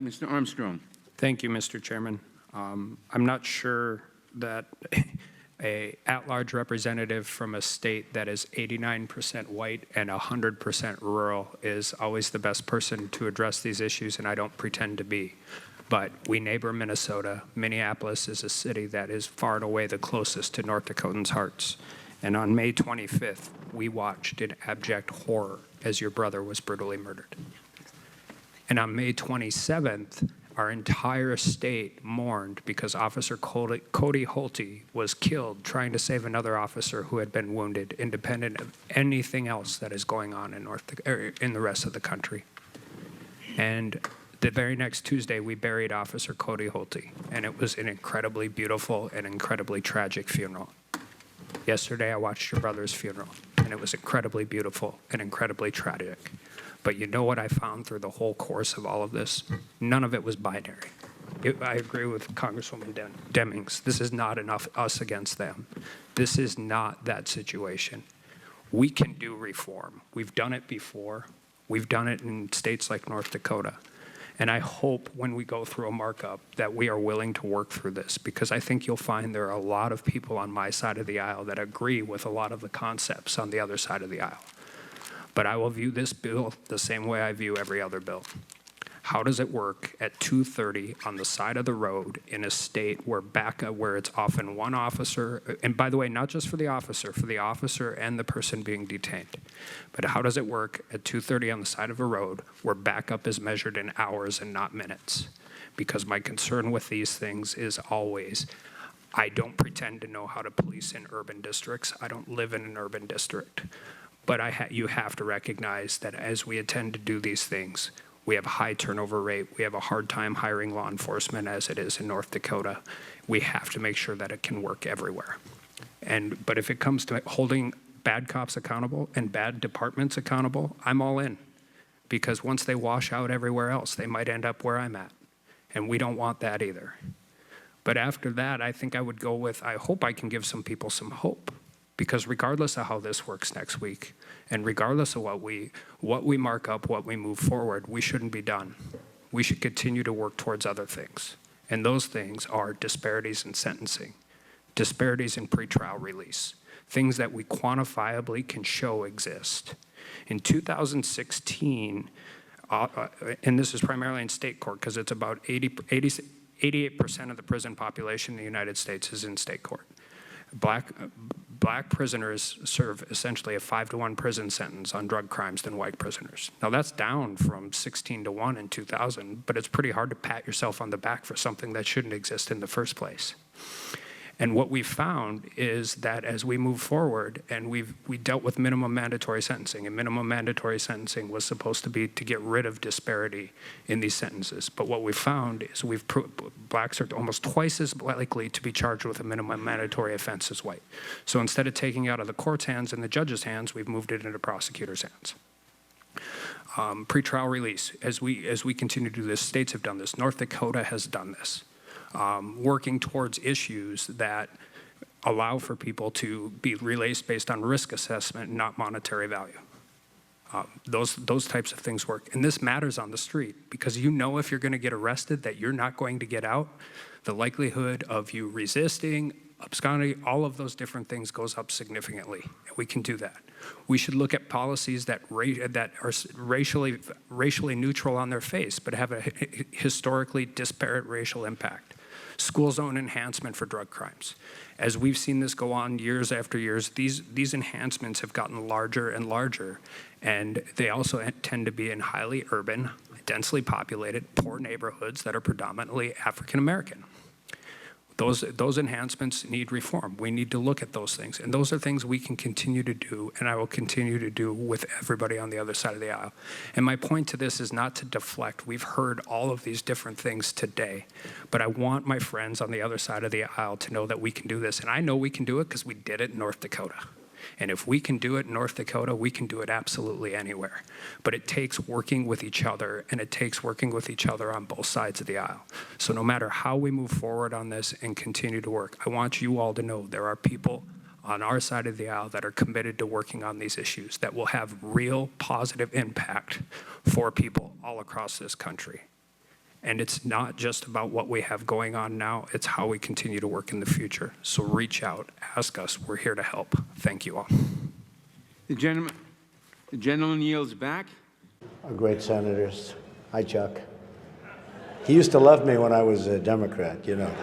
Mr. Armstrong. Thank you, Mr. Chairman. I'm not sure that a at-large representative from a state that is 89% white and 100% rural is always the best person to address these issues, and I don't pretend to be. But we neighbor Minnesota. Minneapolis is a city that is far and away the closest to North Dakotans' hearts. And on May 25th, we watched in abject horror as your brother was brutally murdered. And on May 27th, our entire state mourned because Officer Cody Holte was killed trying to save another officer who had been wounded, independent of anything else that is going on in the rest of the country. And the very next Tuesday, we buried Officer Cody Holte, and it was an incredibly beautiful and incredibly tragic funeral. Yesterday, I watched your brother's funeral, and it was incredibly beautiful and incredibly tragic. But you know what I found through the whole course of all of this? None of it was binary. I agree with Congresswoman Demings. This is not enough us against them. This is not that situation. We can do reform. We've done it before. We've done it in states like North Dakota. And I hope when we go through a markup that we are willing to work through this, because I think you'll find there are a lot of people on my side of the aisle that agree with a lot of the concepts on the other side of the aisle. But I will view this bill the same way I view every other bill. How does it work at 2:30 on the side of the road in a state where it's often one officer, and by the way, not just for the officer and the person being detained, but how does it work at 2:30 on the side of a road where backup is measured in hours and not minutes? Because my concern with these things is always, I don't pretend to know how to police in urban districts. I don't live in an urban district. But you have to recognize that as we intend to do these things, we have a high turnover rate. We have a hard time hiring law enforcement as it is in North Dakota. We have to make sure that it can work everywhere. But if it comes to holding bad cops accountable and bad departments accountable, I'm all in. Because once they wash out everywhere else, they might end up where I'm at. And we don't want that either. But after that, I think I would go with, I hope I can give some people some hope. Because regardless of how this works next week, and regardless of what we mark up, what we move forward, we shouldn't be done. We should continue to work towards other things. And those things are disparities in sentencing, disparities in pretrial release, things that we quantifiably can show exist. In 2016, and this is primarily in state court because it's about 88% of the prison population in the United States is in state court. Black prisoners serve essentially a 5-to-1 prison sentence on drug crimes than white prisoners. Now that's down from 16-to-1 in 2000, but it's pretty hard to pat yourself on the back for something that shouldn't exist in the first place. And what we found is that as we move forward, and we dealt with minimum mandatory sentencing, and minimum mandatory sentencing was supposed to be to get rid of disparity in these sentences. But what we found is blacks are almost twice as likely to be charged with a minimum mandatory offense as white. So instead of taking it out of the court's hands and the judge's hands, we've moved it into prosecutors' hands. Pretrial release, as we continue to do this, states have done this. North Dakota has done this. Working towards issues that allow for people to be released based on risk assessment, not monetary value. Those types of things work. And this matters on the street because you know if you're going to get arrested that you're not going to get out. The likelihood of you resisting, absconding, all of those different things goes up significantly. And we can do that. We should look at policies that are racially neutral on their face, but have a historically disparate racial impact. School zone enhancement for drug crimes. As we've seen this go on years after years, these enhancements have gotten larger and larger, and they also tend to be in highly urban, densely populated, poor neighborhoods that are predominantly African American. Those enhancements need reform. We need to look at those things. And those are things we can continue to do, and I will continue to do with everybody on the other side of the aisle. And my point to this is not to deflect. We've heard all of these different things today. But I want my friends on the other side of the aisle to know that we can do this. And I know we can do it because we did it in North Dakota. And if we can do it in North Dakota, we can do it absolutely anywhere. But it takes working with each other, and it takes working with each other on both sides of the aisle. So no matter how we move forward on this and continue to work, I want you all to know there are people on our side of the aisle that are committed to working on these issues that will have real positive impact for people all across this country. And it's not just about what we have going on now, it's how we continue to work in the future. So reach out, ask us, we're here to help. Thank you all. The gentleman yields back. Great senators. Hi, Chuck. He used to love me when I was a Democrat, you know.